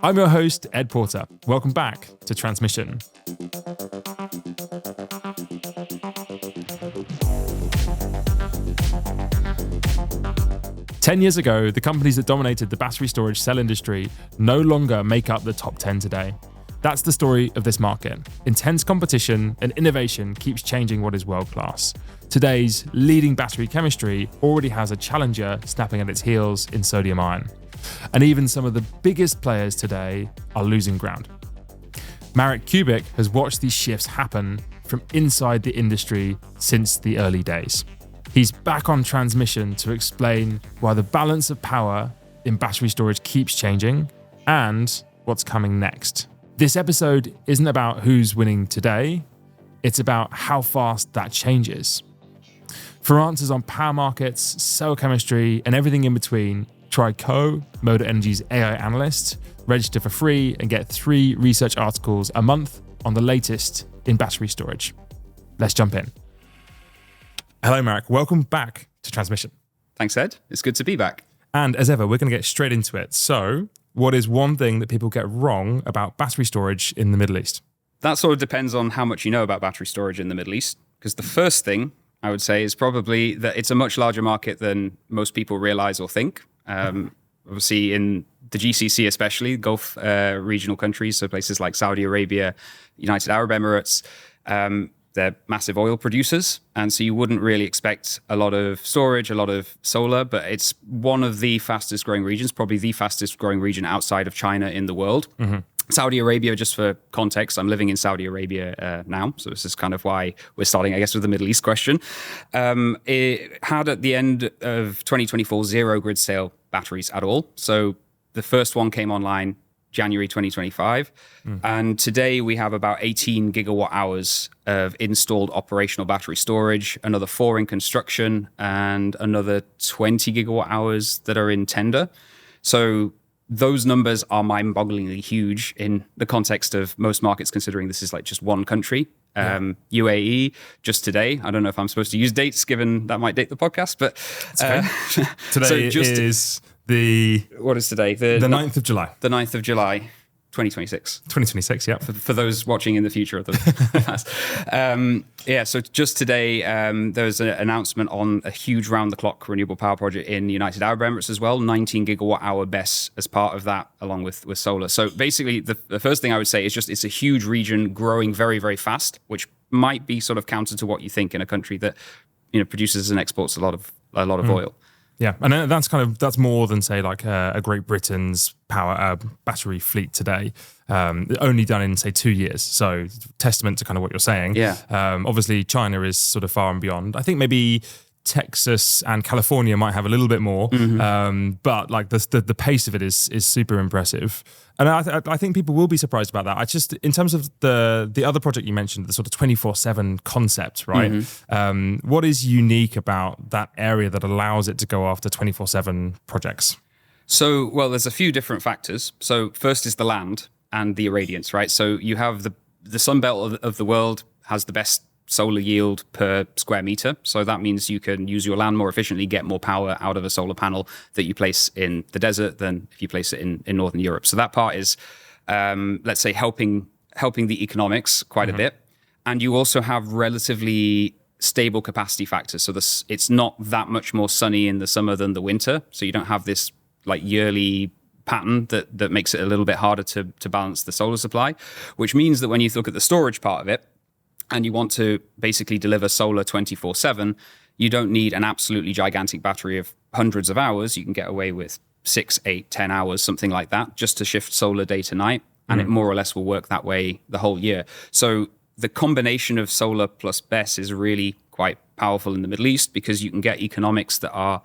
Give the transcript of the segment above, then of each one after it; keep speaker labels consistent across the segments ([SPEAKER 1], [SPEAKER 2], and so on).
[SPEAKER 1] I'm your host, Ed Porter. Welcome back to Transmission. Ten years ago, the companies that dominated the battery storage cell industry no longer make up the top 10 today. That's the story of this market. Intense competition and innovation keeps changing what is world-class. Today's leading battery chemistry already has a challenger snapping at its heels in sodium ion. And even some of the biggest players today are losing ground. Marek Kubik has watched these shifts happen from inside the industry since the early days. He's back on Transmission to explain why the balance of power in battery storage keeps changing and what's coming next. This episode isn't about who's winning today, it's about how fast that changes. For answers on power markets, cell chemistry, and everything in between, try Modo Energy's AI analyst, register for free, and get 3 research articles a month on the latest in battery storage. Let's jump in. Hello, Marek. Welcome back to Transmission.
[SPEAKER 2] Thanks, Ed. It's good to be back.
[SPEAKER 1] And as ever, we're going to get straight into it. So, what is one thing that people get wrong about battery storage in the Middle East?
[SPEAKER 2] That sort of depends on how much you know about battery storage in the Middle East. Because the first thing I would say is probably that it's a much larger market than most people realize or think. Obviously, in the GCC especially, Gulf regional countries, so places like Saudi Arabia, United Arab Emirates, they're massive oil producers. And so you wouldn't really expect a lot of storage, a lot of solar, but it's one of the fastest growing regions, probably the fastest growing region outside of China in the world. Mm-hmm. Saudi Arabia, just for context, I'm living in Saudi Arabia now. So this is kind of why we're starting, I guess, with the Middle East question. It had at the end of 2024, 0 grid scale batteries at all. So the first one came online January 2025. And today we have about 18 gigawatt hours of installed operational battery storage, another 4 in construction, and another 20 gigawatt hours that are in tender. So those numbers are mind-bogglingly huge in the context of most markets, considering this is like just one country. UAE, just today, I don't know if I'm supposed to use dates, given that might date the podcast, but
[SPEAKER 1] today is what is today? The 9th of July.
[SPEAKER 2] The 9th of July, 2026.
[SPEAKER 1] 2026, yeah.
[SPEAKER 2] For those watching in the future of the past. So just today, there's an announcement on a huge round-the-clock renewable power project in the United Arab Emirates as well, 19 gigawatt-hour BESS as part of that, along with solar. So basically, the first thing I would say is just it's a huge region growing very, very fast, which might be sort of counter to what you think in a country that produces and exports a lot of oil.
[SPEAKER 1] Yeah, and that's more than, say, like a Great Britain's power battery fleet today, only done in, say, 2 years. So testament to kind of what you're saying.
[SPEAKER 2] Yeah.
[SPEAKER 1] Obviously, China is sort of far and beyond. I think maybe Texas and California might have a little bit more, but like the pace of it is super impressive. And I think people will be surprised about that. I just, in terms of the other project you mentioned, the sort of 24/7 concept, right? What is unique about that area that allows it to go after 24/7 projects?
[SPEAKER 2] So, well, there's a few different factors. So first is the land and the irradiance, right? So you have the sun belt of the world has the best solar yield per square meter. So that means you can use your land more efficiently, get more power out of a solar panel that you place in the desert than if you place it in Northern Europe. So that part is, let's say, helping the economics quite a bit. And you also have relatively stable capacity factors. So it's not that much more sunny in the summer than the winter. So you don't have this like yearly pattern that makes it a little bit harder to balance the solar supply, which means that when you look at the storage part of it, and you want to basically deliver solar 24/7, you don't need an absolutely gigantic battery of hundreds of hours. You can get away with 6, 8, 10 hours, something like that, just to shift solar day to night. And it more or less will work that way the whole year. So the combination of solar plus BESS is really quite powerful in the Middle East because you can get economics that are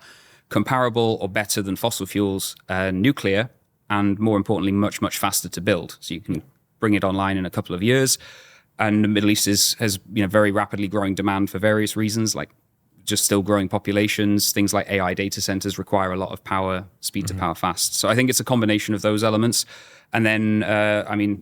[SPEAKER 2] comparable or better than fossil fuels, nuclear, and more importantly, much, much faster to build. So you can bring it online in a couple of years. And the Middle East has very rapidly growing demand for various reasons, like just still growing populations. Things like AI data centers require a lot of power, speed to power fast. So I think it's a combination of those elements. And then,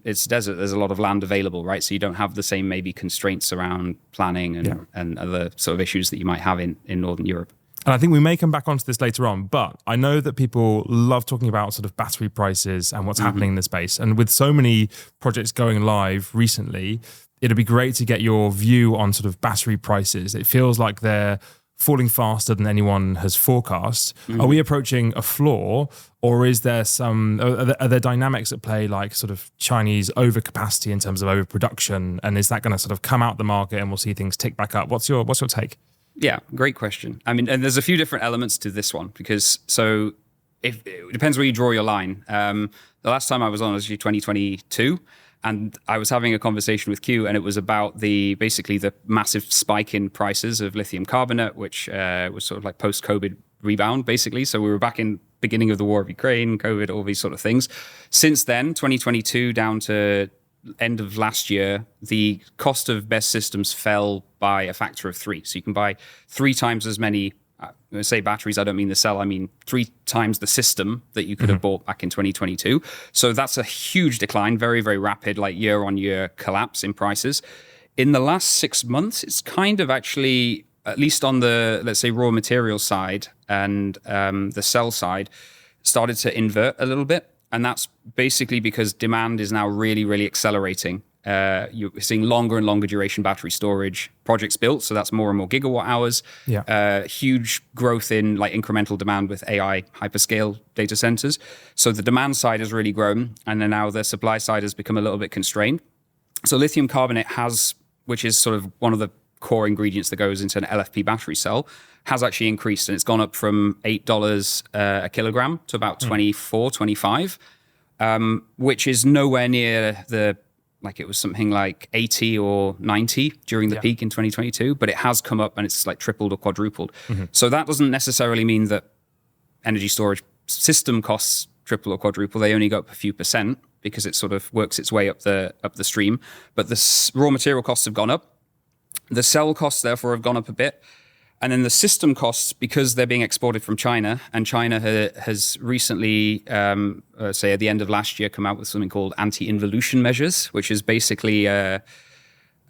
[SPEAKER 2] it's desert. There's a lot of land available, right? So you don't have the same maybe constraints around planning and other sort of issues that you might have in Northern Europe.
[SPEAKER 1] And I think we may come back onto this later on, but I know that people love talking about sort of battery prices and what's happening in the space. And with so many projects going live recently, it'd be great to get your view on sort of battery prices. It feels like they're falling faster than anyone has forecast. Are we approaching a floor, or is there are there dynamics at play, like sort of Chinese overcapacity in terms of overproduction, and is that going to sort of come out the market and we'll see things tick back up? What's your take?
[SPEAKER 2] Yeah, great question. I mean, and there's a few different elements to this one, because if it depends where you draw your line. The last time I was on was 2022. And I was having a conversation with Q, and it was about basically the massive spike in prices of lithium carbonate, which was sort of like post-COVID rebound, basically. So we were back in beginning of the war of Ukraine, COVID, all these sort of things. Since then, 2022 down to end of last year, the cost of BESS systems fell by a factor of 3. So you can buy 3 times as many. When I say batteries, I don't mean the cell. I mean 3 times the system that you could have bought back in 2022. So that's a huge decline, very, very rapid, like year-on-year collapse in prices. In the last 6 months, it's kind of actually, at least on the, let's say, raw material side and the cell side, started to invert a little bit. And that's basically because demand is now really, really accelerating. You're seeing longer and longer duration battery storage projects built, so that's more and more gigawatt hours. Huge growth in like incremental demand with AI hyperscale data centers. So the demand side has really grown, and then now the supply side has become a little bit constrained. So lithium carbonate which is sort of one of the core ingredients that goes into an LFP battery cell, has actually increased, and it's gone up from $8 a kilogram to about 24, 25, which is nowhere near like it was something like 80 or 90 during the peak in 2022, but it has come up and it's like tripled or quadrupled. So that doesn't necessarily mean that energy storage system costs triple or quadruple. They only go up a few percent because it sort of works its way up the stream. But the raw material costs have gone up. The cell costs, therefore, have gone up a bit. And then the system costs, because they're being exported from China, and China has recently, say at the end of last year, come out with something called anti-involution measures, which is basically,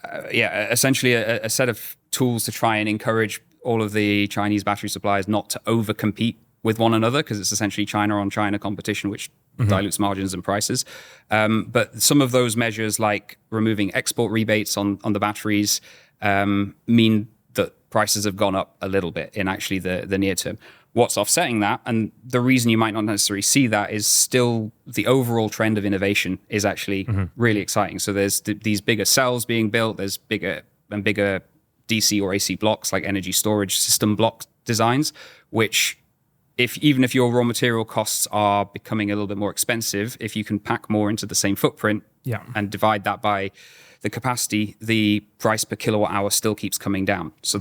[SPEAKER 2] essentially a set of tools to try and encourage all of the Chinese battery suppliers not to over-compete with one another, because it's essentially China on China competition, which dilutes margins and prices. But some of those measures, like removing export rebates on the batteries, mean that prices have gone up a little bit in actually the near term. What's offsetting that, and the reason you might not necessarily see that, is still the overall trend of innovation is actually really exciting. So there's these bigger cells being built, there's bigger and bigger DC or AC blocks, like energy storage system block designs, which even if your raw material costs are becoming a little bit more expensive, if you can pack more into the same footprint and divide that by the capacity, the price per kilowatt hour still keeps coming down. So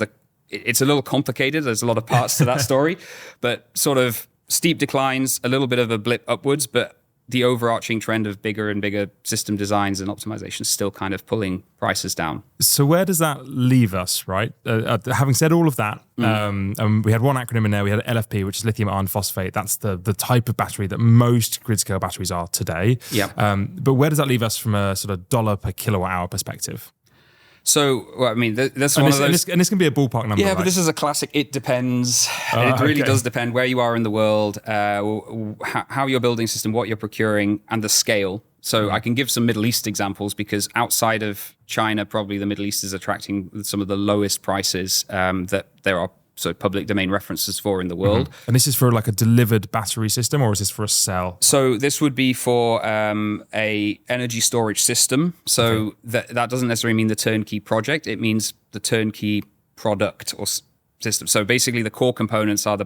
[SPEAKER 2] it's a little complicated. There's a lot of parts to that story, but sort of steep declines, a little bit of a blip upwards, but the overarching trend of bigger and bigger system designs and optimization is still kind of pulling prices down. So
[SPEAKER 1] where does that leave us, right? Having said all of that, we had one acronym in there. We had LFP, which is lithium iron phosphate. That's the type of battery that most grid-scale batteries are today. But where does that leave us from a sort of dollar per kilowatt hour perspective?
[SPEAKER 2] So, well, I mean, that's one of those...
[SPEAKER 1] And this can be a ballpark number,
[SPEAKER 2] Yeah,
[SPEAKER 1] right?
[SPEAKER 2] But this is a classic, it depends. It really does depend where you are in the world, how you're building a system, what you're procuring, and the scale. So I can give some Middle East examples, because outside of China, probably the Middle East is attracting some of the lowest prices that there are public domain references for in the world.
[SPEAKER 1] And this is for like a delivered battery system, or is this for a cell?
[SPEAKER 2] So this would be for a energy storage system. So that doesn't necessarily mean the turnkey project. It means the turnkey product or system. So basically the core components are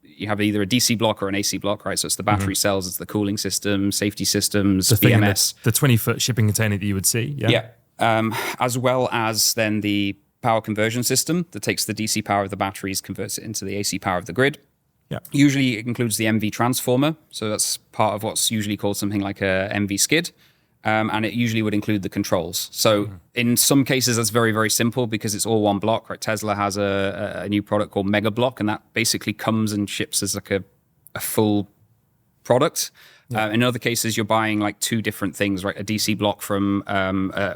[SPEAKER 2] you have either a DC block or an AC block, right? So it's the battery cells, it's the cooling system, safety systems,
[SPEAKER 1] the
[SPEAKER 2] BMS.
[SPEAKER 1] The 20-foot shipping container that you would see,
[SPEAKER 2] as well as then the power conversion system that takes the DC power of the batteries, converts it into the AC power of the grid. Usually it includes the MV transformer. So that's part of what's usually called something like a MV skid. And it usually would include the controls. So in some cases, that's very, very simple because it's all one block, right? Tesla has a new product called Mega Block, and that basically comes and ships as like a full product. In other cases, you're buying like 2 different things, right? A DC block from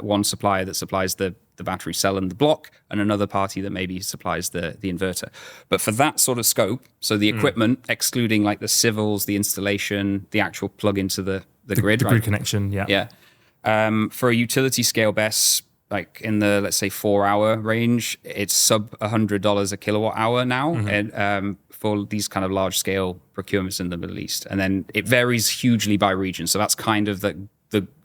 [SPEAKER 2] one supplier that supplies the the battery cell and the block, and another party that maybe supplies the inverter. But for that sort of scope, so the equipment, excluding like the civils, the installation, the actual plug into the grid,
[SPEAKER 1] the
[SPEAKER 2] right?
[SPEAKER 1] grid connection, yeah.
[SPEAKER 2] Yeah. For a utility scale BESS, like in the, let's say, 4-hour range, it's sub $100 a kilowatt hour now, and for these kind of large scale procurements in the Middle East. And then it varies hugely by region. So that's kind of the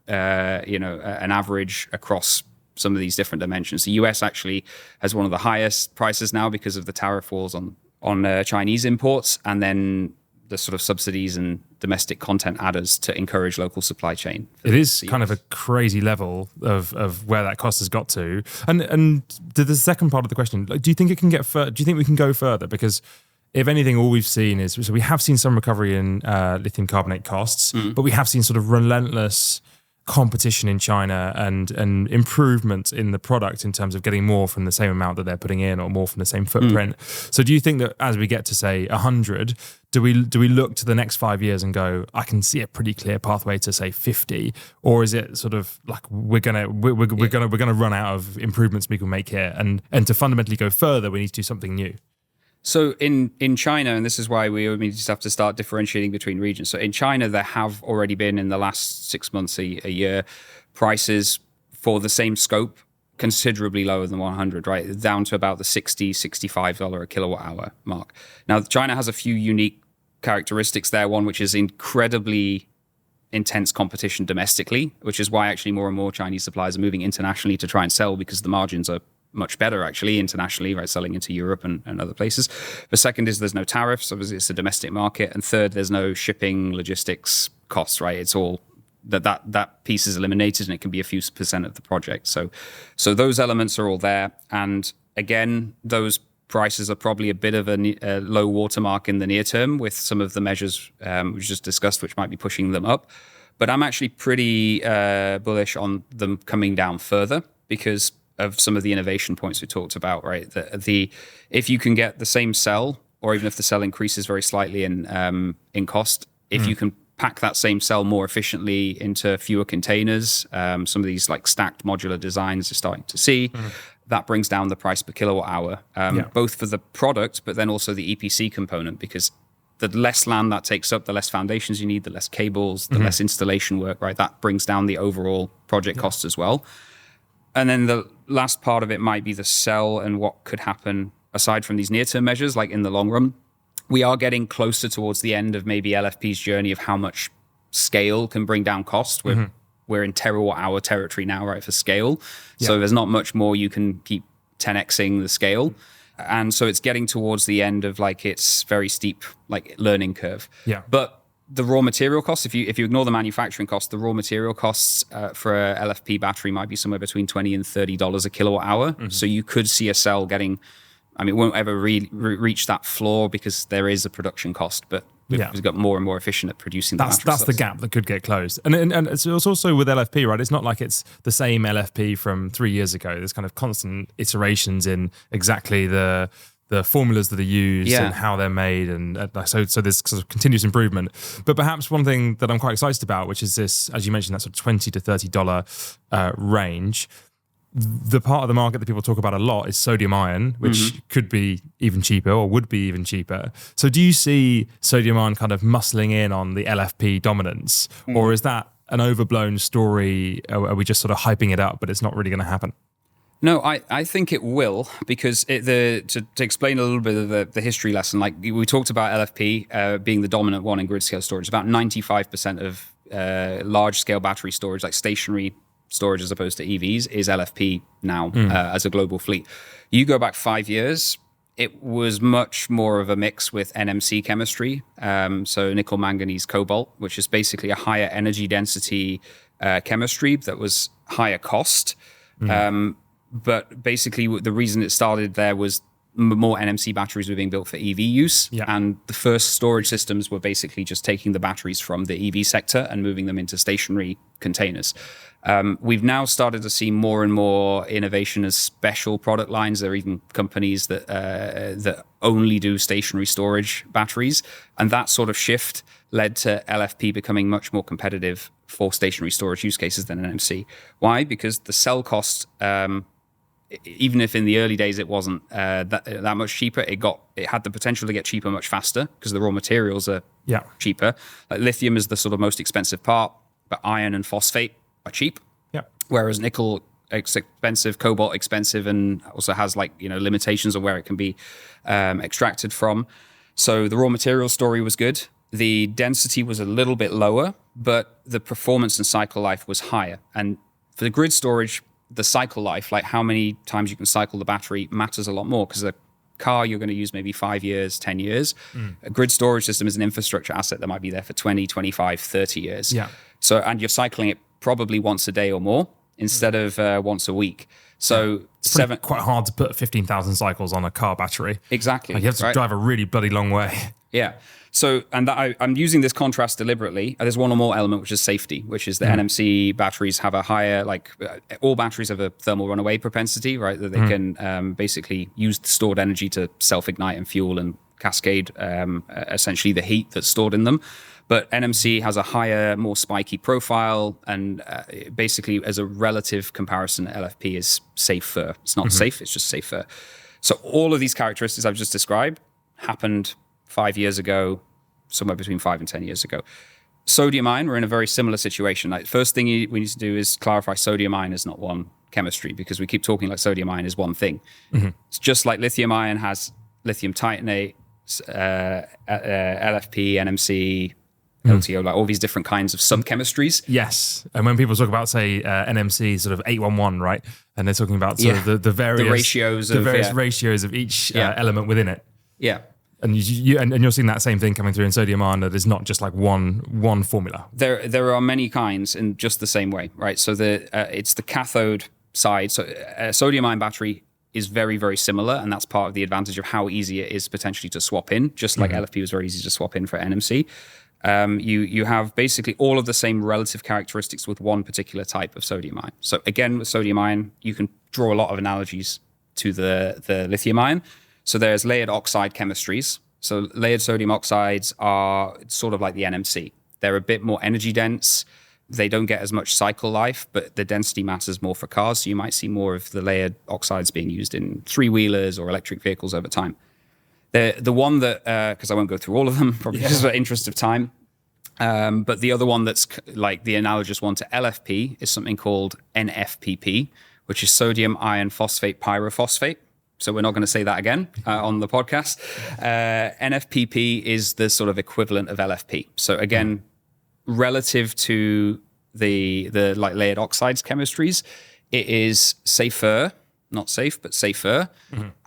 [SPEAKER 2] an average across some of these different dimensions. The US actually has one of the highest prices now because of the tariff wars on Chinese imports, and then the sort of subsidies and domestic content adders to encourage local supply chain.
[SPEAKER 1] It is kind of a crazy level of where that cost has got to. And to the second part of the question, do you think it can get further? Do you think we can go further? Because if anything, all we've seen is, so we have seen some recovery in lithium carbonate costs, but we have seen sort of relentless competition in China and improvement in the product in terms of getting more from the same amount that they're putting in or more from the same footprint. So do you think that as we get to say 100, do we look to the next 5 years and go, I can see a pretty clear pathway to say 50, or is it sort of like we're gonna run out of improvements we can make here, and to fundamentally go further we need to do something new?
[SPEAKER 2] So in China, and this is why we just have to start differentiating between regions. So in China, there have already been in the last 6 months, a year, prices for the same scope considerably lower than 100, right? Down to about the $60, $65 a kilowatt hour mark. Now, China has a few unique characteristics there. One, which is incredibly intense competition domestically, which is why actually more and more Chinese suppliers are moving internationally to try and sell, because the margins are much better actually internationally, right? Selling into Europe and other places. The second is there's no tariffs, obviously it's a domestic market. And third, there's no shipping logistics costs, right? It's all that piece is eliminated, and it can be a few percent of the project. So those elements are all there. And again, those prices are probably a bit of a low watermark in the near term with some of the measures we just discussed, which might be pushing them up. But I'm actually pretty bullish on them coming down further because of some of the innovation points we talked about, right? If you can get the same cell, or even if the cell increases very slightly in cost, if you can pack that same cell more efficiently into fewer containers, some of these like stacked modular designs you're starting to see, that brings down the price per kilowatt hour, both for the product, but then also the EPC component, because the less land that takes up, the less foundations you need, the less cables, the less installation work, right? That brings down the overall project cost as well. And then the last part of it might be the cell and what could happen aside from these near-term measures, like in the long run. We are getting closer towards the end of maybe LFP's journey of how much scale can bring down cost. We're in terawatt-hour territory now, right, for scale. So there's not much more you can keep 10xing the scale. And so it's getting towards the end of like its very steep like learning curve. But the raw material costs, if you ignore the manufacturing cost, the raw material costs for a LFP battery might be somewhere between $20 and $30 a kilowatt hour. So you could see a cell getting, I mean, it won't ever reach that floor because there is a production cost, but we've got more and more efficient at producing the battery.
[SPEAKER 1] That's the gap that could get closed. And it's also with LFP, right? It's not like it's the same LFP from 3 years ago. There's kind of constant iterations in exactly the formulas that are used and how they're made, and so there's sort of continuous improvement. But perhaps one thing that I'm quite excited about, which is this, as you mentioned, that sort of $20 to $30 range. The part of the market that people talk about a lot is sodium ion, which could be even cheaper or would be even cheaper. So do you see sodium ion kind of muscling in on the LFP dominance, or is that an overblown story? Are we just sort of hyping it up, but it's not really going to happen?
[SPEAKER 2] No, I think it will, because to explain a little bit of the history lesson, like we talked about LFP being the dominant one in grid scale storage. About 95% of large scale battery storage, like stationary storage as opposed to EVs, is LFP now as a global fleet. You go back 5 years, it was much more of a mix with NMC chemistry, so nickel, manganese, cobalt, which is basically a higher energy density chemistry that was higher cost. But basically, the reason it started there was more NMC batteries were being built for EV use. And the first storage systems were basically just taking the batteries from the EV sector and moving them into stationary containers. We've now started to see more and more innovation as special product lines. There are even companies that only do stationary storage batteries. And that sort of shift led to LFP becoming much more competitive for stationary storage use cases than NMC. Why? Because the cell cost even if in the early days it wasn't that much cheaper, it had the potential to get cheaper much faster because the raw materials are cheaper. Like lithium is the sort of most expensive part, but iron and phosphate are cheap.
[SPEAKER 1] Yeah.
[SPEAKER 2] Whereas nickel expensive, cobalt expensive, and also has limitations on where it can be extracted from. So the raw material story was good. The density was a little bit lower, but the performance and cycle life was higher. And for the grid storage, the cycle life, like how many times you can cycle the battery, matters a lot more because a car you're going to use maybe 5 years, 10 years. A grid storage system is an infrastructure asset that might be there for 20, 25, 30 years.
[SPEAKER 1] Yeah.
[SPEAKER 2] So, and you're cycling it probably once a day or more instead of once a week. So
[SPEAKER 1] it's quite hard to put 15,000 cycles on a car battery.
[SPEAKER 2] Exactly.
[SPEAKER 1] Like you have to drive a really bloody long way.
[SPEAKER 2] Yeah. So, and I'm using this contrast deliberately. There's one more element, which is safety, which is the NMC batteries have a higher, all batteries have a thermal runaway propensity, right? That they can basically use the stored energy to self-ignite and fuel and cascade essentially the heat that's stored in them. But NMC has a higher, more spiky profile, and basically, as a relative comparison, LFP is safer. It's not safe; it's just safer. So all of these characteristics I've just described happened 5 years ago, somewhere between 5 and 10 years ago. Sodium ion, we're in a very similar situation. Like, first thing we need to do is clarify sodium ion is not one chemistry, because we keep talking like sodium ion is one thing. It's just like lithium ion has lithium titanate, LFP, NMC, LTO, like all these different kinds of subchemistries.
[SPEAKER 1] Yes. And when people talk about, say, NMC sort of 811, right? And they're talking about sort of the various ratios of each element within it.
[SPEAKER 2] Yeah.
[SPEAKER 1] And you're seeing that same thing coming through in sodium ion, that is not just like one formula.
[SPEAKER 2] There are many kinds in just the same way, right? So it's the cathode side. So a sodium ion battery is very, very similar, and that's part of the advantage of how easy it is potentially to swap in, just like LFP was very easy to swap in for NMC. You have basically all of the same relative characteristics with one particular type of sodium ion. So again, with sodium ion, you can draw a lot of analogies to the lithium ion. So there's layered oxide chemistries. So layered sodium oxides are sort of like the NMC. They're a bit more energy dense. They don't get as much cycle life, but the density matters more for cars. So you might see more of the layered oxides being used in three-wheelers or electric vehicles over time. The one that, because I won't go through all of them, probably just for interest of time, but the other one that's like the analogous one to LFP is something called NFPP, which is sodium iron phosphate pyrophosphate. So we're not going to say that again on the podcast. NFPP is the sort of equivalent of LFP. So again, relative to the like layered oxides chemistries, it is safer, not safe, but safer,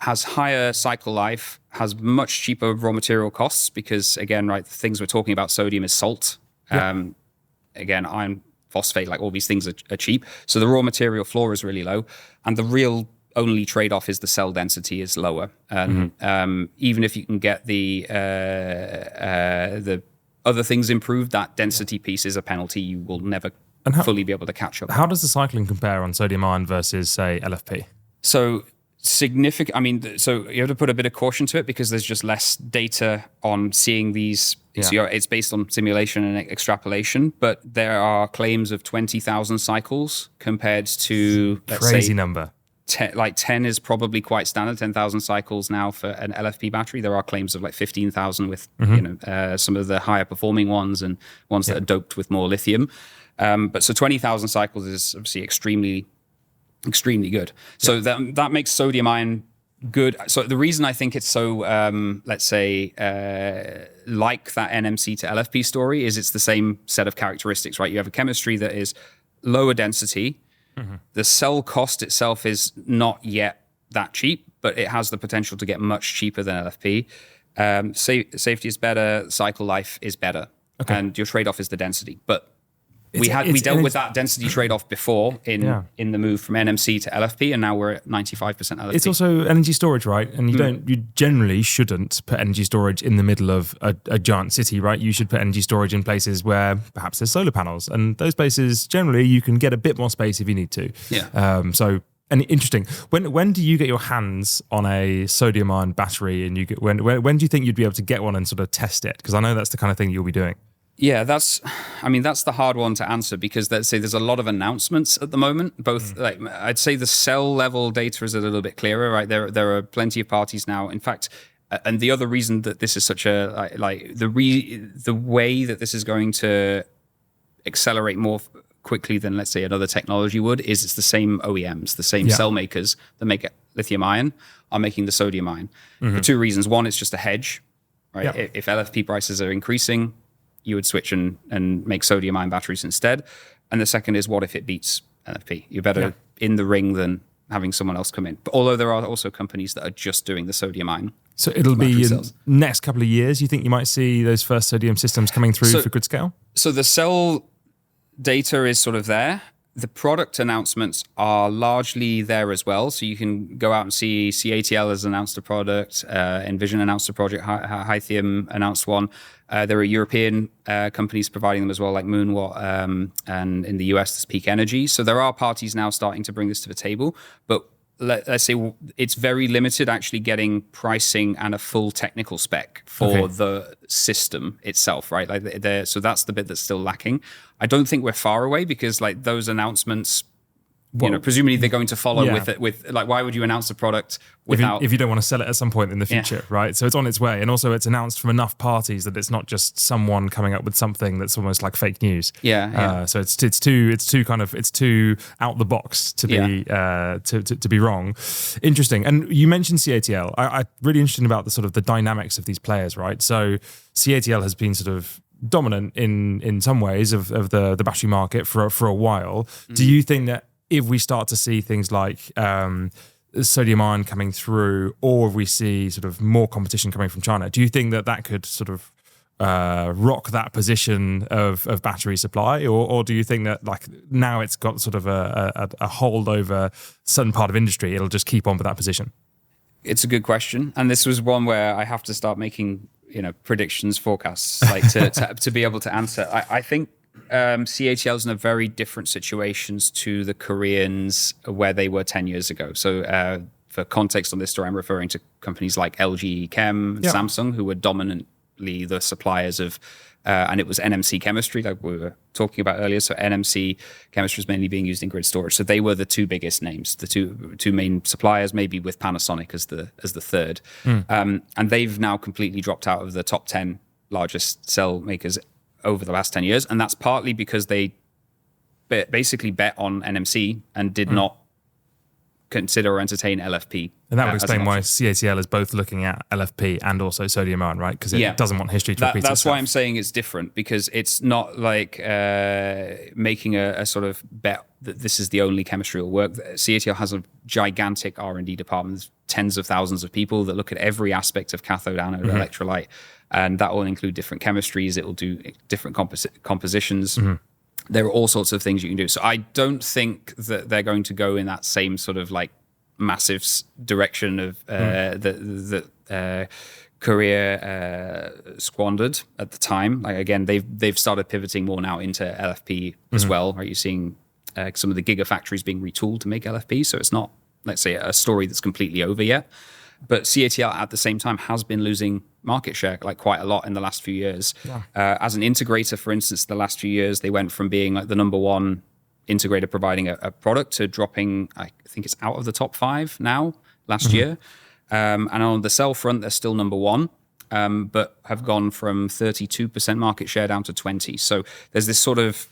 [SPEAKER 2] has higher cycle life, has much cheaper raw material costs because, again, right, the things we're talking about, sodium is salt. Again, iron, phosphate, like all these things are cheap. So the raw material floor is really low. And the real only trade-off is the cell density is lower. And even if you can get the other things improved, that density piece is a penalty. You will never fully be able to catch up.
[SPEAKER 1] How does the cycling compare on sodium ion versus, say, LFP?
[SPEAKER 2] So significant. I mean, so you have to put a bit of caution to it because there's just less data on seeing these. So it's based on simulation and extrapolation, but there are claims of 20,000 cycles compared to
[SPEAKER 1] crazy number.
[SPEAKER 2] 10 is probably quite standard. 10,000 cycles now for an LFP battery. There are claims of like 15,000 with some of the higher performing ones and ones that are doped with more lithium. But so 20,000 cycles is obviously extremely good. So that makes sodium ion good. So the reason I think it's so, let's say, like that NMC to LFP story is it's the same set of characteristics, right? You have a chemistry that is lower density. The cell cost itself is not yet that cheap, but it has the potential to get much cheaper than LFP. Safety is better, cycle life is better, and your trade-off is the density. But we dealt with that density trade-off before in the move from NMC to LFP, and now we're at 95% LFP.
[SPEAKER 1] It's also energy storage, right? And you generally shouldn't put energy storage in the middle of a giant city, right? You should put energy storage in places where perhaps there's solar panels, and those places generally you can get a bit more space if you need to. And interesting. When do you get your hands on a sodium ion battery, and when do you think you'd be able to get one and sort of test it? Because I know that's the kind of thing you'll be doing.
[SPEAKER 2] Yeah, that's the hard one to answer, because let's say there's a lot of announcements at the moment. Both, like, I'd say the cell level data is a little bit clearer, right? There are plenty of parties now. In fact, and the other reason that this is such a the way that this is going to accelerate more quickly than, let's say, another technology would, is it's the same OEMs, the same cell makers that make lithium ion are making the sodium ion. For two reasons. One, it's just a hedge, right?
[SPEAKER 1] Yeah.
[SPEAKER 2] If LFP prices are increasing, you would switch and make sodium ion batteries instead. And the second is, what if it beats LFP? You're better in the ring than having someone else come in. But although there are also companies that are just doing the sodium ion.
[SPEAKER 1] So it'll be in next couple of years, you think you might see those first sodium systems coming through for grid scale?
[SPEAKER 2] So the cell data is sort of there. The product announcements are largely there as well. So you can go out and see CATL has announced a product, Envision announced a project, Lithium announced one. There are European companies providing them as well, like Moonwatt, and in the US, there's Peak Energy. So there are parties now starting to bring this to the table. But let's say it's very limited actually getting pricing and a full technical spec for the system itself, right? So that's the bit that's still lacking. I don't think we're far away, because like those announcements, presumably they're going to follow with like, why would you announce a product without...
[SPEAKER 1] If you don't want to sell it at some point in the future, right? So it's on its way. And also it's announced from enough parties that it's not just someone coming up with something that's almost like fake news. So it's too out the box to be to be wrong. Interesting. And you mentioned CATL. I'm really interested about the sort of the dynamics of these players, right? So CATL has been sort of dominant in some ways of the battery market for a while. Do you think that if we start to see things like sodium ion coming through, or if we see sort of more competition coming from China, do you think that could sort of rock that position of battery supply, or do you think that like now it's got sort of a hold over certain part of industry, it'll just keep on with that position?
[SPEAKER 2] It's a good question, and this was one where I have to start making predictions, forecasts, like to be able to answer. I think CATL is in a very different situations to the Koreans where they were 10 years ago. So for context on this story, I'm referring to companies like LG Chem and Samsung, who were dominantly the suppliers of, and it was NMC chemistry, like we were talking about earlier. So NMC chemistry is mainly being used in grid storage. So they were the two biggest names, the two main suppliers, maybe with Panasonic as the third. And they've now completely dropped out of the top 10 largest cell makers over the last 10 years. And that's partly because they basically bet on NMC and did not consider or entertain LFP.
[SPEAKER 1] And that would explain why CATL is both looking at LFP and also sodium ion, right? Because it doesn't want history to repeat itself.
[SPEAKER 2] That's why I'm saying it's different, because it's not like making a sort of bet that this is the only chemistry will work. CATL has a gigantic R&D department. There's tens of thousands of people that look at every aspect of cathode, anode, electrolyte, and that will include different chemistries. It will do different compositions. There are all sorts of things you can do. So I don't think that they're going to go in that same sort of like massive direction of that Korea squandered at the time. Like again, they've started pivoting more now into LFP as well. Right, you're seeing some of the gigafactories being retooled to make LFP. So it's not, let's say, a story that's completely over yet. But CATL at the same time has been losing market share like quite a lot in the last few years. As an integrator, for instance, the last few years, they went from being like the number one integrator providing a product to dropping, I think it's out of the top 5 now last year. And on the cell front, they're still number one, but have gone from 32% market share down to 20%. So there's this sort of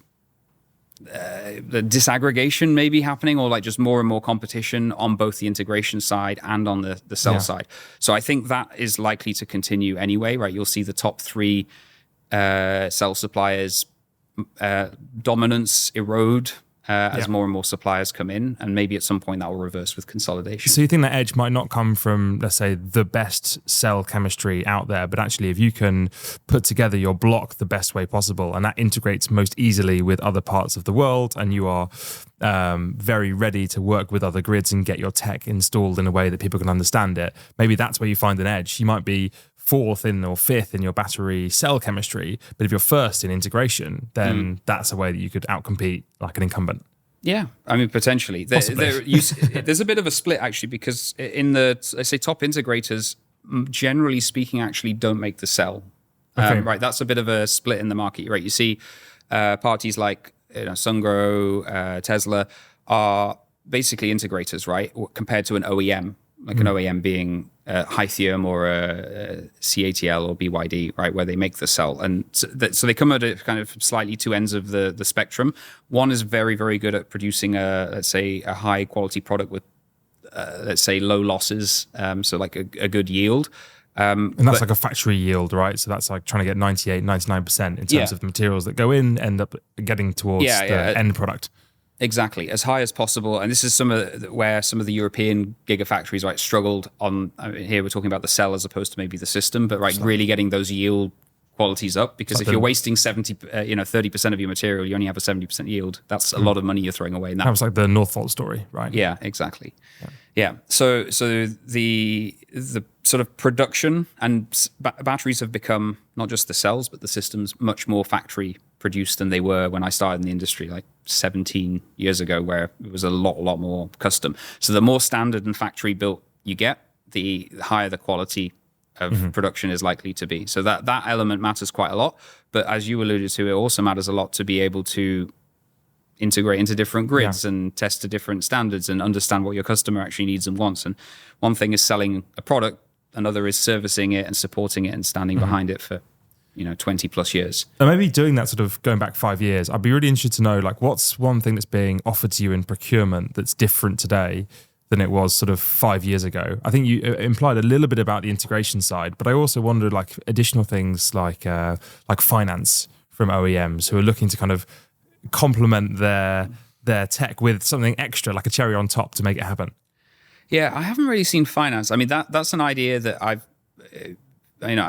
[SPEAKER 2] the disaggregation maybe happening, or like just more and more competition on both the integration side and on the cell side. So I think that is likely to continue anyway, right? You'll see the top 3 cell suppliers dominance erode as more and more suppliers come in, and maybe at some point that will reverse with consolidation.
[SPEAKER 1] So you think that edge might not come from, let's say, the best cell chemistry out there, but actually if you can put together your block the best way possible, and that integrates most easily with other parts of the world, and you are very ready to work with other grids and get your tech installed in a way that people can understand it, maybe that's where you find an edge. You might be 4th or 5th in your battery cell chemistry, but if you're first in integration, then that's a way that you could outcompete like an incumbent.
[SPEAKER 2] Yeah, I mean, potentially. There's a bit of a split, actually, because in the, let's say, top integrators, generally speaking, actually don't make the cell.
[SPEAKER 1] Okay.
[SPEAKER 2] Right, that's a bit of a split in the market, right? You see parties like Sungrow, Tesla are basically integrators, right? Compared to an OEM, like an OEM being Lithium or a CATL or BYD, right, where they make the cell. And so they come at it kind of slightly two ends of the spectrum. One is very, very good at producing let's say, a high quality product with, let's say, low losses, so like a good yield.
[SPEAKER 1] And that's like a factory yield, right? So that's like trying to get 98, 99% in terms of the materials that go in, end up getting towards the end product.
[SPEAKER 2] Exactly, as high as possible. And this is where some of the European gigafactories, right, struggled on. I mean, here we're talking about the cell as opposed to maybe the system, but right, really getting those yield qualities up. Because if you're wasting 30% of your material, you only have a 70% yield. That's a lot of money you're throwing away.
[SPEAKER 1] That was like the Northvolt story, right?
[SPEAKER 2] Yeah, exactly. Yeah. So the sort of production and batteries have become not just the cells, but the systems much more factory produced than they were when I started in the industry, like 17 years ago, where it was a lot more custom. So the more standard and factory built you get, the higher the quality of production is likely to be. So that element matters quite a lot. But as you alluded to, it also matters a lot to be able to integrate into different grids and test to different standards and understand what your customer actually needs and wants. And one thing is selling a product, another is servicing it and supporting it and standing behind it for 20 plus years.
[SPEAKER 1] And maybe doing that, sort of going back 5 years, I'd be really interested to know, like, what's one thing that's being offered to you in procurement that's different today than it was sort of 5 years ago? I think you implied a little bit about the integration side, but I also wondered, like, additional things like finance from OEMs who are looking to kind of complement their tech with something extra, like a cherry on top, to make it happen.
[SPEAKER 2] Yeah, I haven't really seen finance. I mean, that's an idea that I've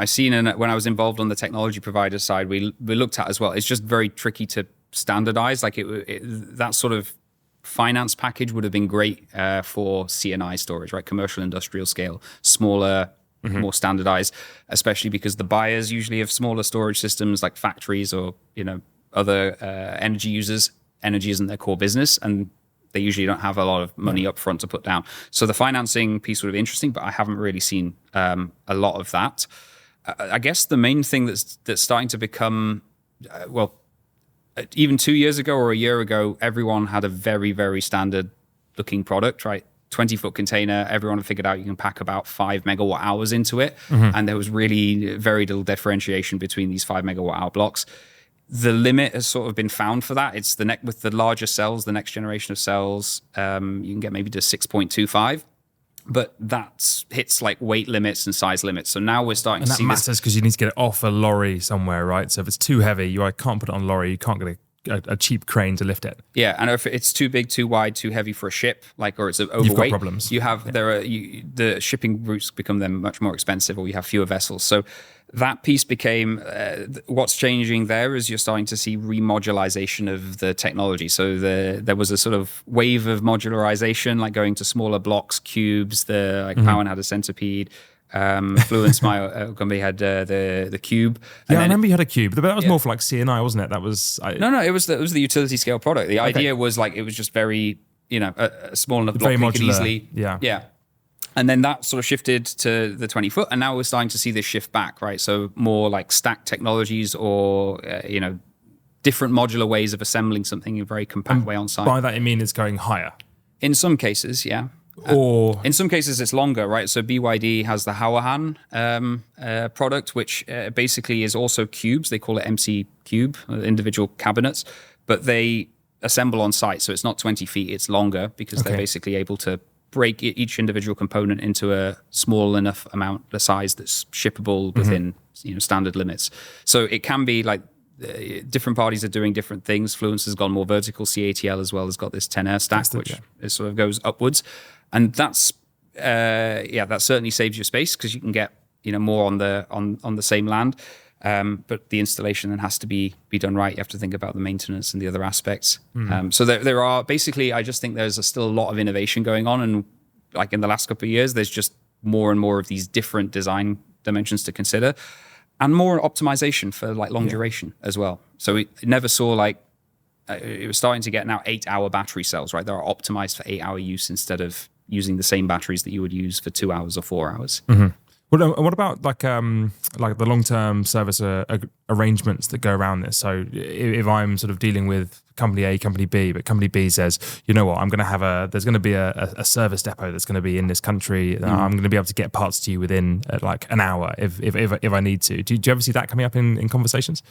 [SPEAKER 2] seen when I was involved on the technology provider side, we looked at as well. It's just very tricky to standardize. Like that sort of finance package would have been great for C&I storage, right? Commercial industrial scale, smaller, more standardized, especially because the buyers usually have smaller storage systems like factories or, other energy users. Energy isn't their core business, and they usually don't have a lot of money up front to put down. So the financing piece would be interesting, but I haven't really seen a lot of that. I guess the main thing that's starting to become, even 2 years ago or a year ago, everyone had a very, very standard looking product, right? 20-foot container, everyone figured out you can pack about 5 megawatt hours into it. And there was really very little differentiation between these 5 megawatt hour blocks. The limit has sort of been found for that. It's with the larger cells, the next generation of cells, you can get maybe to 6.25, but that hits like weight limits and size limits. So now we're starting to see
[SPEAKER 1] that matters because you need to get it off a lorry somewhere, right? So if it's too heavy, you can't put it on a lorry. You can't get a cheap crane to lift it.
[SPEAKER 2] Yeah, and if it's too big, too wide, too heavy for a ship, or it's overweight,
[SPEAKER 1] you've got problems.
[SPEAKER 2] You have the shipping routes become then much more expensive, or you have fewer vessels. So that piece became what's changing there is you're starting to see remodularization of the technology. So there was a sort of wave of modularization, like going to smaller blocks, cubes. Powen had a centipede. Fluence, my company, had the cube.
[SPEAKER 1] I remember you had a cube, but that was more for like C&I, wasn't it? That was
[SPEAKER 2] no. It was the utility scale product. The idea was like it was just very a small enough block you could easily And then that sort of shifted to the 20-foot, and now we're starting to see this shift back, right? So more like stacked technologies or different modular ways of assembling something in a very compact way on site.
[SPEAKER 1] By that you mean it's going higher?
[SPEAKER 2] In some cases, yeah.
[SPEAKER 1] Or
[SPEAKER 2] in some cases it's longer, right? So BYD has the Hawahan product, which basically is also cubes. They call it MC Cube, individual cabinets, but they assemble on site. So it's not 20 feet, it's longer because they're basically able to break each individual component into a small enough amount, the size that's shippable within standard limits. So it can be like different parties are doing different things. Fluence has gone more vertical. CATL as well has got this 10 air stack, which sort of goes upwards. And that's that certainly saves you space because you can get more on the same land. But the installation then has to be done right. You have to think about the maintenance and the other aspects. So there are basically, I just think there's still a lot of innovation going on. And like in the last couple of years, there's just more and more of these different design dimensions to consider and more optimization for like long duration as well. So it never saw like, it was starting to get now 8-hour battery cells, right? They're optimized for 8-hour use instead of using the same batteries that you would use for 2 hours or 4 hours.
[SPEAKER 1] What about like the long-term service arrangements that go around this? So if I'm sort of dealing with company A, company B, but company B says, you know what, there's going to be a service depot that's going to be in this country. I'm going to be able to get parts to you within like an hour if I need to. Do you ever see that coming up in conversations?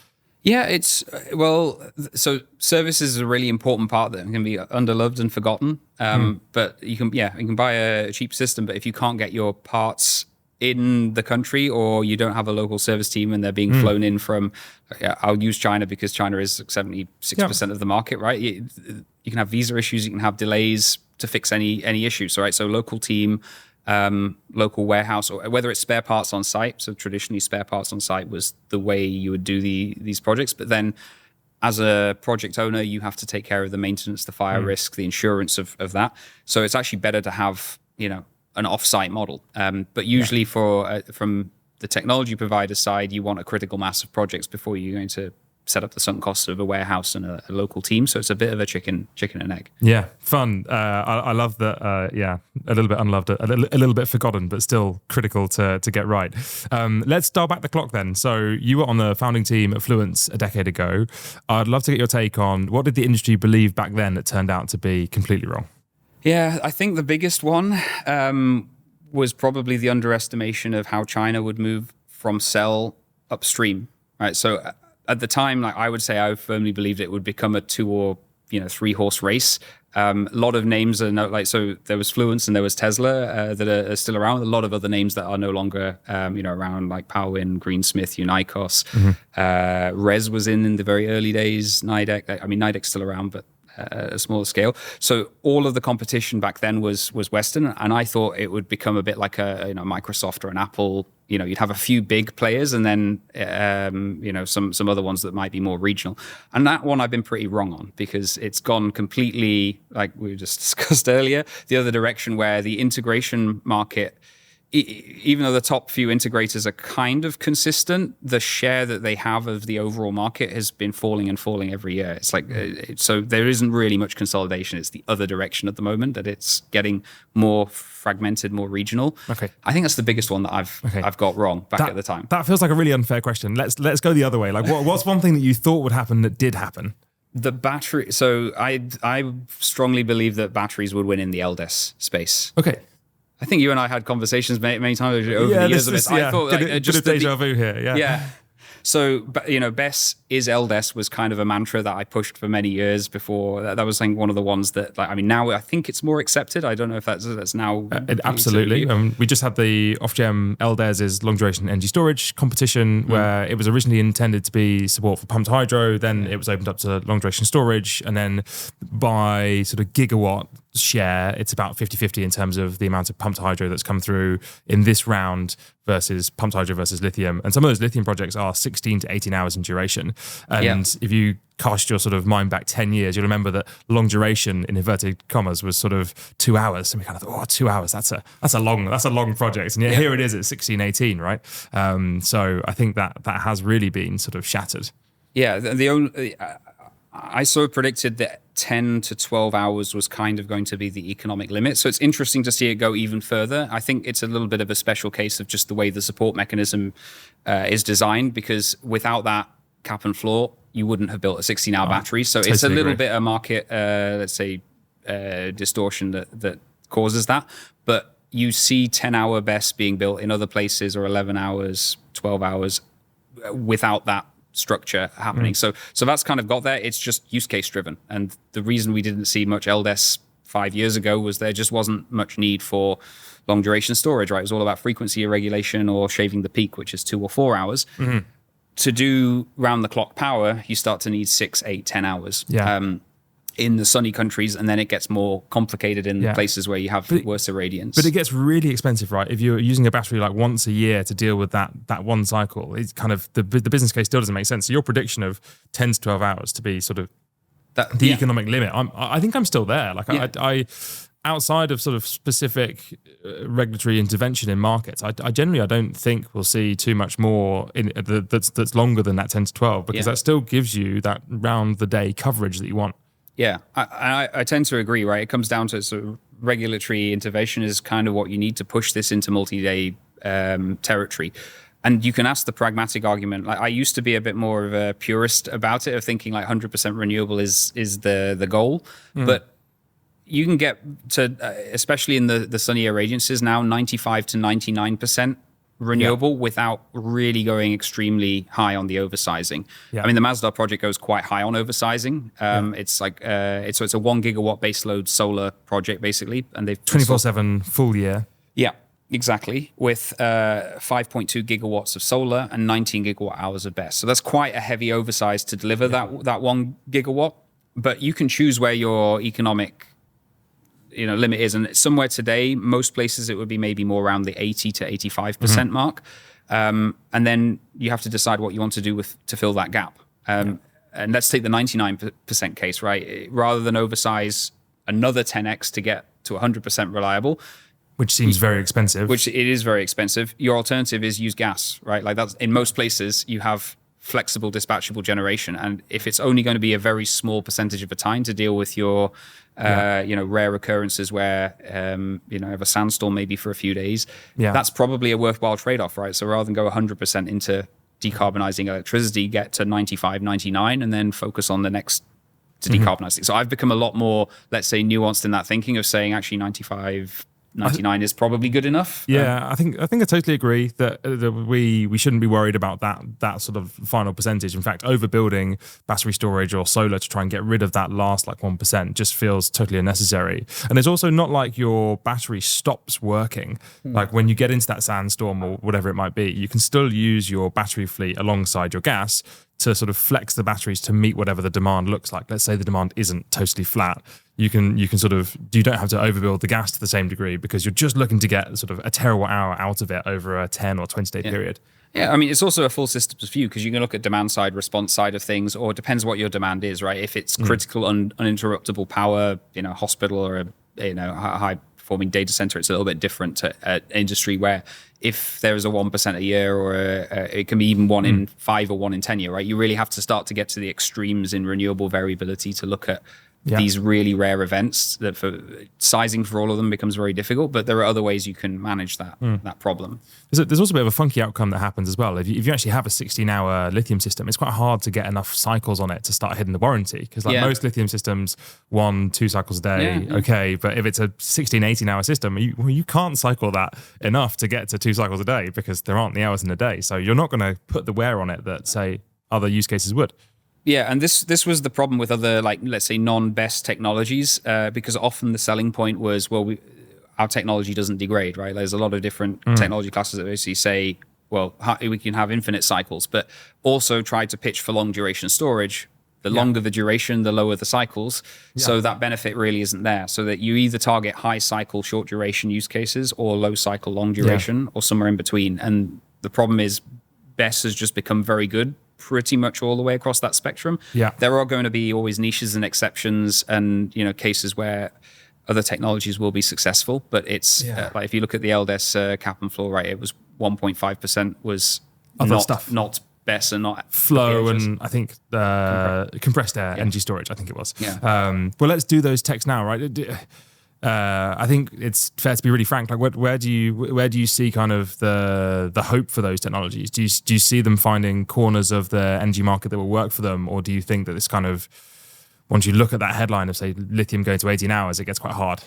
[SPEAKER 2] Yeah, so service is a really important part that can be underloved and forgotten. But you can buy a cheap system, but if you can't get your parts in the country, or you don't have a local service team and they're being flown in from, I'll use China because China is 76% of the market, right? You can have visa issues, you can have delays to fix any issues. So local team, local warehouse, or whether it's spare parts on site. So traditionally spare parts on site was the way you would do these projects. But then as a project owner, you have to take care of the maintenance, the fire risk, the insurance of that. So it's actually better to have, an off-site model. But usually from the technology provider side, you want a critical mass of projects before you're going to set up the sunk costs of a warehouse and a local team. So it's a bit of a chicken and egg.
[SPEAKER 1] Yeah, fun. I love that. A little bit unloved, a little bit forgotten, but still critical to get right. Let's dial back the clock then. So you were on the founding team at Fluence a decade ago. I'd love to get your take on what did the industry believe back then that turned out to be completely wrong?
[SPEAKER 2] Yeah, I think the biggest one was probably the underestimation of how China would move from cell upstream. Right. So at the time, like I would say, I firmly believed it would become a 2 or 3 horse race. A lot of names are so there was Fluence and there was Tesla that are still around. A lot of other names that are no longer around, like Powin, Greensmith, Unicos. Res was in the very early days. Nidec's still around, but at a smaller scale. So all of the competition back then was Western, and I thought it would become a bit like a Microsoft or an Apple. You'd have a few big players and then some other ones that might be more regional. And that one I've been pretty wrong on, because it's gone completely, like we just discussed earlier, the other direction, where the integration market, even though the top few integrators are kind of consistent, the share that they have of the overall market has been falling and falling every year. It's like, so there isn't really much consolidation. It's the other direction at the moment, that it's getting more fragmented, more regional.
[SPEAKER 1] Okay.
[SPEAKER 2] I think that's the biggest one that I've got wrong back at the time. That
[SPEAKER 1] feels like a really unfair question. Let's go the other way. Like, what's one thing that you thought would happen that did happen?
[SPEAKER 2] The battery. So I strongly believe that batteries would win in the LDES space.
[SPEAKER 1] Okay.
[SPEAKER 2] I think you and I had conversations many times over the years of this. I thought
[SPEAKER 1] just deja vu here.
[SPEAKER 2] Yeah. So, BESS is LDES was kind of a mantra that I pushed for many years before. That was one of the ones that, now I think it's more accepted. I don't know if that's now.
[SPEAKER 1] Absolutely. We just had the Ofgem LDES' long duration energy storage competition, where it was originally intended to be support for pumped hydro. Then it was opened up to long duration storage. And then by sort of gigawatt share, it's about 50-50 in terms of the amount of pumped hydro that's come through in this round versus pumped hydro versus lithium. And some of those lithium projects are 16 to 18 hours in duration. And if you cast your sort of mind back 10 years, you'll remember that long duration, in inverted commas, was sort of 2 hours. And we kind of thought, 2 hours, that's a long project. And yet here it is at 16, 18, right? So I think that has really been sort of shattered.
[SPEAKER 2] Yeah, I sort of predicted that 10 to 12 hours was kind of going to be the economic limit. So it's interesting to see it go even further. I think it's a little bit of a special case of just the way the support mechanism is designed, because without that cap and floor, you wouldn't have built a 16-hour battery. So it's a little bit of market, distortion that causes that. But you see 10-hour BESS being built in other places, or 11 hours, 12 hours, without that structure happening. So that's kind of got there. It's just use case driven. And the reason we didn't see much LDES 5 years ago was there just wasn't much need for long duration storage, right? It was all about frequency regulation or shaving the peak, which is 2 or 4 hours. To do round the clock power, you start to need 6, 8, 10 hours. In the sunny countries, and then it gets more complicated in places where you have worse irradiance.
[SPEAKER 1] But it gets really expensive, right? If you're using a battery like once a year to deal with that one cycle, it's kind of the business case still doesn't make sense. So your prediction of 10 to 12 hours to be sort of the economic limit, I think I'm still there. Like I outside of sort of specific regulatory intervention in markets, I generally don't think we'll see too much more that's longer than that 10 to 12, because that still gives you that round the day coverage that you want.
[SPEAKER 2] Yeah, I tend to agree, right? It comes down to sort of regulatory intervention is kind of what you need to push this into multi-day territory. And you can ask the pragmatic argument. Like, I used to be a bit more of a purist about it, of thinking like 100% renewable is the goal. But you can get to, especially in the sunnier radiances now, 95 to 99% renewable without really going extremely high on the oversizing. I mean, the Masdar project goes quite high on oversizing. It's like it's a 1 gigawatt baseload solar project basically, and they've
[SPEAKER 1] 24/7 full year.
[SPEAKER 2] Yeah, exactly, with 5.2 gigawatts of solar and 19 gigawatt hours of BESS. So that's quite a heavy oversize to deliver that 1 gigawatt. But you can choose where your economic limit is, and somewhere today, most places it would be maybe more around the 80 to 85% mark, and then you have to decide what you want to do to fill that gap. And let's take the 99% case, right? Rather than oversize another 10x to get to 100% reliable,
[SPEAKER 1] which seems very expensive.
[SPEAKER 2] Which it is very expensive. Your alternative is use gas, right? Like that's in most places you have flexible dispatchable generation, and if it's only going to be a very small percentage of the time to deal with your rare occurrences where have a sandstorm maybe for a few days, that's probably a worthwhile trade-off, right? So rather than go 100% into decarbonizing electricity, get to 95, 99, and then focus on the next to decarbonize things. So I've become a lot more, let's say, nuanced in that thinking of saying actually 95, 99 is probably good enough.
[SPEAKER 1] Yeah, I think I totally agree that we shouldn't be worried about that sort of final percentage. In fact, overbuilding battery storage or solar to try and get rid of that last like 1% just feels totally unnecessary. And it's also not like your battery stops working. Like when you get into that sandstorm or whatever it might be, you can still use your battery fleet alongside your gas to sort of flex the batteries to meet whatever the demand looks like. Let's say the demand isn't totally flat. You don't have to overbuild the gas to the same degree because you're just looking to get sort of a terawatt hour out of it over a 10 or 20 day period.
[SPEAKER 2] Yeah, I mean, it's also a full systems view because you can look at demand side, response side of things, or it depends what your demand is, right? If it's critical, uninterruptible power, hospital or a high performing data center, it's a little bit different to an industry where if there is a 1% a year or it can be even 1 in 5 or 1 in 10 year, right? You really have to start to get to the extremes in renewable variability to look at these really rare events. That for sizing for all of them becomes very difficult, but there are other ways you can manage that problem.
[SPEAKER 1] There's also a bit of a funky outcome that happens as well. If you actually have a 16-hour lithium system, it's quite hard to get enough cycles on it to start hitting the warranty because most lithium systems, 1-2 cycles a day, okay, but if it's a 16, 18-hour system, you can't cycle that enough to get to 2 cycles a day because there aren't the hours in a day. So you're not going to put the wear on it that, say, other use cases would.
[SPEAKER 2] Yeah, and this was the problem with other, like, let's say, non-BESS technologies, because often the selling point was, well, our technology doesn't degrade, right? There's a lot of different technology classes that basically say, well, we can have infinite cycles, but also try to pitch for long duration storage. The longer the duration, the lower the cycles. So that benefit really isn't there. So that you either target high cycle, short duration use cases or low cycle, long duration or somewhere in between. And the problem is BESS has just become very good pretty much all the way across that spectrum. There are going to be always niches and exceptions and cases where other technologies will be successful, but it's like if you look at the LDES cap and floor, right, it was 1.5% was
[SPEAKER 1] other stuff,
[SPEAKER 2] not BESS and not
[SPEAKER 1] flow and I think compressed air energy storage, I think it was. Well, let's do those techs now, right? I think it's fair to be really frank. Like, where do you see kind of the hope for those technologies? Do you see them finding corners of the energy market that will work for them, or do you think that it's kind of, once you look at that headline of say lithium going to 18 hours, it gets quite hard?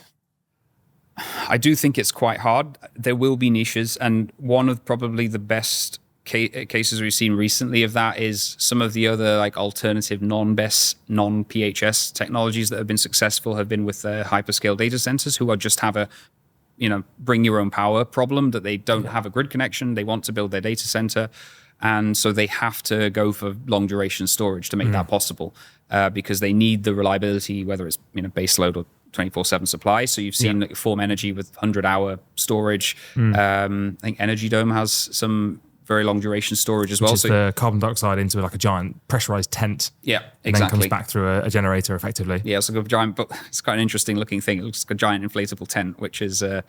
[SPEAKER 2] I do think it's quite hard. There will be niches, and one of probably the best cases we've seen recently of that is some of the other like alternative non-BESS, non-PHS technologies that have been successful have been with hyperscale data centers who are just have a bring your own power problem, that they don't have a grid connection, they want to build their data center, and so they have to go for long duration storage to make that possible because they need the reliability, whether it's base load or 24/7 supply. So you've seen Form Energy with 100-hour storage. I think Energy Dome has some very long duration storage as well.
[SPEAKER 1] Which is the carbon dioxide into like a giant pressurized tent.
[SPEAKER 2] Yeah,
[SPEAKER 1] and then comes back through a generator effectively.
[SPEAKER 2] Yeah, it's like a giant, but it's quite an interesting looking thing. It looks like a giant inflatable tent, which is certainly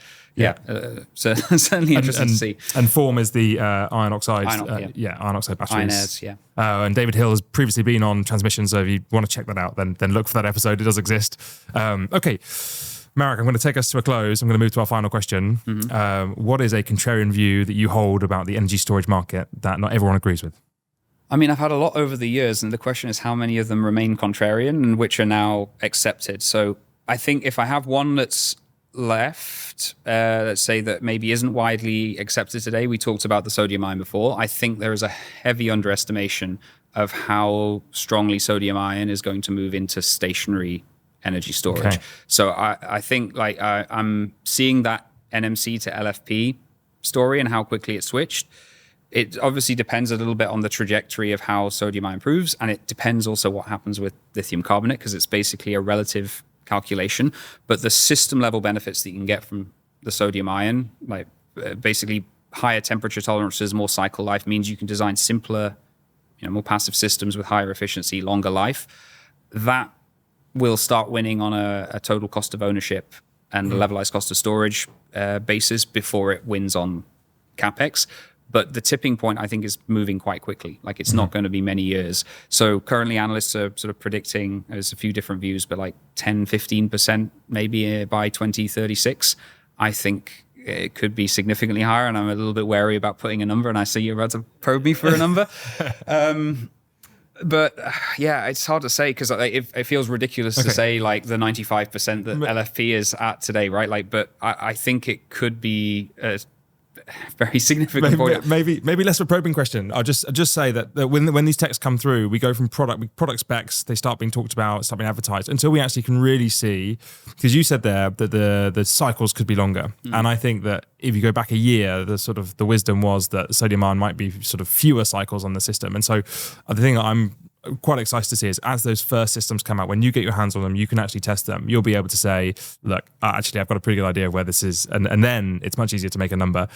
[SPEAKER 2] interesting to see.
[SPEAKER 1] And Form is the iron oxide batteries.
[SPEAKER 2] Iron airs,
[SPEAKER 1] and David Hill has previously been on Transmission, so if you want to check that out, then look for that episode. It does exist. Okay. Marek, I'm going to take us to a close. I'm going to move to our final question. What is a contrarian view that you hold about the energy storage market that not everyone agrees with?
[SPEAKER 2] I mean, I've had a lot over the years, and the question is how many of them remain contrarian and which are now accepted. So I think if I have one that's left, let's say that maybe isn't widely accepted today, we talked about the sodium ion before. I think there is a heavy underestimation of how strongly sodium ion is going to move into stationary energy storage.
[SPEAKER 1] Okay.
[SPEAKER 2] So I think like I'm seeing that NMC to LFP story and how quickly it switched. It obviously depends a little bit on the trajectory of how sodium ion improves, and it depends also what happens with lithium carbonate, because it's basically a relative calculation. But the system level benefits that you can get from the sodium ion, like basically higher temperature tolerances, more cycle life, means you can design simpler, more passive systems with higher efficiency, longer life. That will start winning on a total cost of ownership and the levelized cost of storage basis before it wins on CapEx. But the tipping point, I think, is moving quite quickly. Like, it's not going to be many years. So currently analysts are sort of predicting, there's a few different views, but like 10, 15% maybe by 2036. I think it could be significantly higher, and I'm a little bit wary about putting a number, and I see you're about to probe me for a number. But yeah, it's hard to say, because it feels ridiculous to say like the 95% that LFP is at today, right? Like, but I think it could be a very significant
[SPEAKER 1] maybe less of a probing question. I'll just say that when these texts come through, we go from product specs, they start being talked about, start being advertised, until we actually can really see, because you said there that the cycles could be longer. And I think that if you go back a year, the wisdom was that sodium ion might be sort of fewer cycles on the system. And so the thing that I'm quite excited to see is, as those first systems come out, when you get your hands on them, you can actually test them. You'll be able to say, look, actually, I've got a pretty good idea of where this is. And then it's much easier to make a number.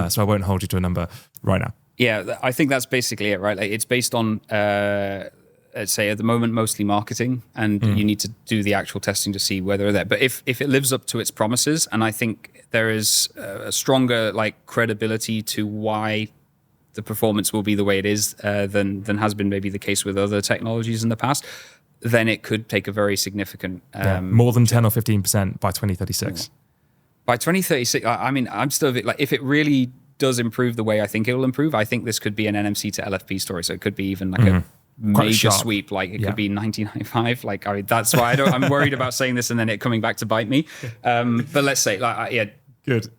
[SPEAKER 1] So I won't hold you to a number right now.
[SPEAKER 2] Yeah, I think that's basically it, right? Like, it's based on, let's say at the moment, mostly marketing, and you need to do the actual testing to see whether they're there. But if it lives up to its promises, and I think there is a stronger credibility to why the performance will be the way it is than has been maybe the case with other technologies in the past, then it could take a very significant...
[SPEAKER 1] more than 10 or 15% by 2036.
[SPEAKER 2] By 2036, I mean, I'm still a bit if it really does improve the way I think it will improve, I think this could be an NMC to LFP story. So it could be even like a major sweep, like it could be 1995. Like, I mean, that's why I'm worried about saying this and then it coming back to bite me. But let's say,
[SPEAKER 1] good.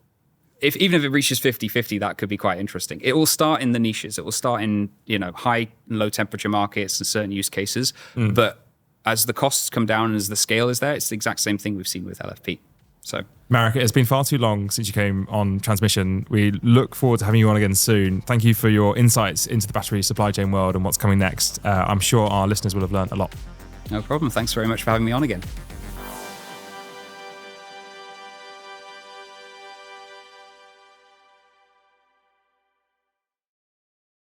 [SPEAKER 2] Even if it reaches 50-50, that could be quite interesting. It will start in the niches. It will start in, high and low temperature markets and certain use cases. But as the costs come down and as the scale is there, it's the exact same thing we've seen with LFP. So,
[SPEAKER 1] Marek, it has been far too long since you came on Transmission. We look forward to having you on again soon. Thank you for your insights into the battery supply chain world and what's coming next. I'm sure our listeners will have learned a lot.
[SPEAKER 2] No problem. Thanks very much for having me on again.